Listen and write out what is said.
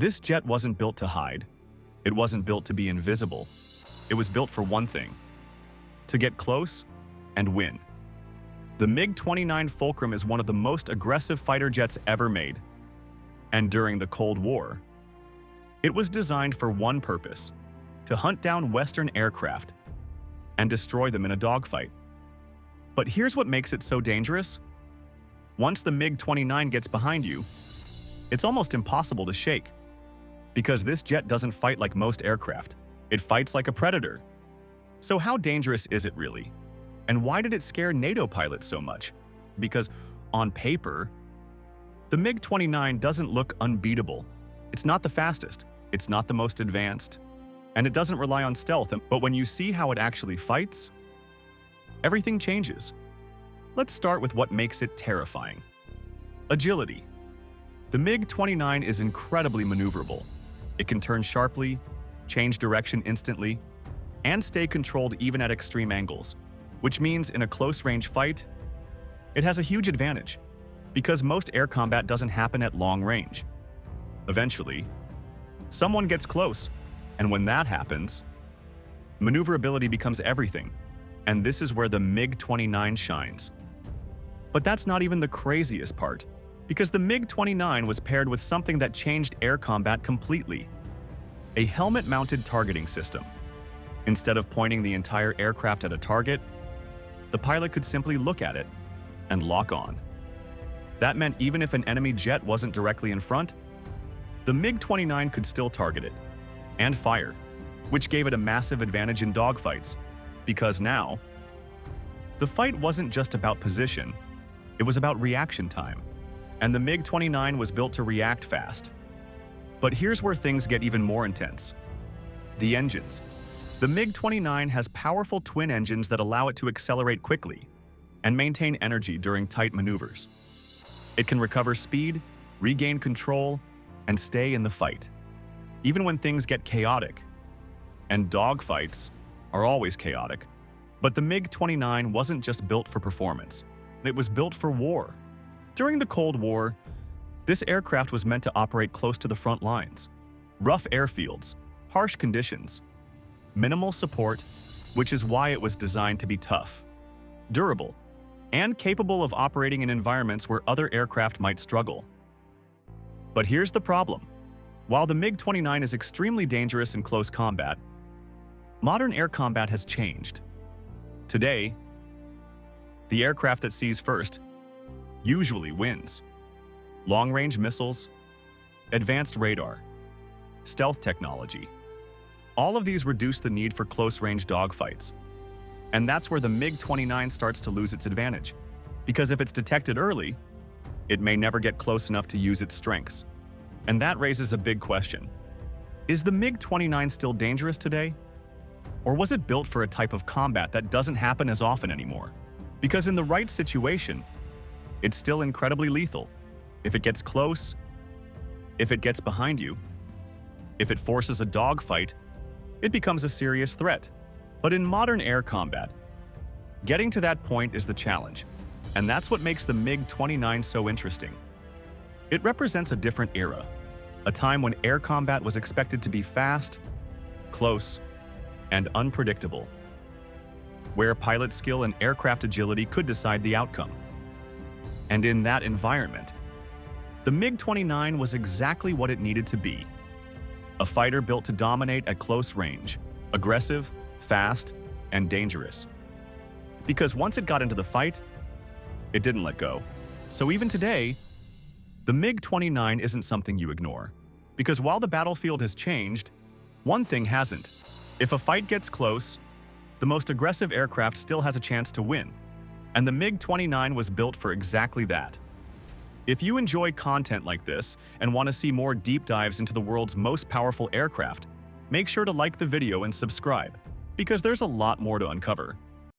This jet wasn't built to hide. It wasn't built to be invisible. It was built for one thing: to get close and win. The MiG-29 Fulcrum is one of the most aggressive fighter jets ever made. And during the Cold War, it was designed for one purpose: to hunt down Western aircraft and destroy them in a dogfight. But here's what makes it so dangerous. Once the MiG-29 gets behind you, it's almost impossible to shake. Because this jet doesn't fight like most aircraft. It fights like a predator. So how dangerous is it really? And why did it scare NATO pilots so much? Because on paper, the MiG-29 doesn't look unbeatable. It's not the fastest, it's not the most advanced, and it doesn't rely on stealth. But when you see how it actually fights, everything changes. Let's start with what makes it terrifying. Agility. The MiG-29 is incredibly maneuverable. It can turn sharply, change direction instantly, and stay controlled even at extreme angles, which means in a close-range fight, it has a huge advantage, because most air combat doesn't happen at long range. Eventually, someone gets close, and when that happens, maneuverability becomes everything, and this is where the MiG-29 shines. But that's not even the craziest part, because the MiG-29 was paired with something that changed air combat completely: a helmet-mounted targeting system. Instead of pointing the entire aircraft at a target, the pilot could simply look at it and lock on. That meant even if an enemy jet wasn't directly in front, the MiG-29 could still target it and fire, which gave it a massive advantage in dogfights, because now, the fight wasn't just about position, it was about reaction time. And the MiG-29 was built to react fast. But here's where things get even more intense. The engines. The MiG-29 has powerful twin engines that allow it to accelerate quickly and maintain energy during tight maneuvers. It can recover speed, regain control, and stay in the fight, even when things get chaotic. And dogfights are always chaotic. But the MiG-29 wasn't just built for performance. It was built for war. During the Cold War, this aircraft was meant to operate close to the front lines. Rough airfields, harsh conditions, minimal support, which is why it was designed to be tough, durable, and capable of operating in environments where other aircraft might struggle. But here's the problem. While the MiG-29 is extremely dangerous in close combat, modern air combat has changed. Today, the aircraft that sees first usually wins. Long-range missiles, advanced radar, stealth technology. All of these reduce the need for close-range dogfights. And that's where the MiG-29 starts to lose its advantage. Because if it's detected early, it may never get close enough to use its strengths. And that raises a big question. Is the MiG-29 still dangerous today? Or was it built for a type of combat that doesn't happen as often anymore? Because in the right situation, it's still incredibly lethal. If it gets close, if it gets behind you, if it forces a dogfight, it becomes a serious threat. But in modern air combat, getting to that point is the challenge. And that's what makes the MiG-29 so interesting. It represents a different era, a time when air combat was expected to be fast, close, and unpredictable, where pilot skill and aircraft agility could decide the outcome. And in that environment, the MiG-29 was exactly what it needed to be: a fighter built to dominate at close range, aggressive, fast, and dangerous. Because once it got into the fight, it didn't let go. So even today, the MiG-29 isn't something you ignore. Because while the battlefield has changed, one thing hasn't. If a fight gets close, the most aggressive aircraft still has a chance to win. And the MiG-29 was built for exactly that. If you enjoy content like this and want to see more deep dives into the world's most powerful aircraft, make sure to like the video and subscribe, because there's a lot more to uncover.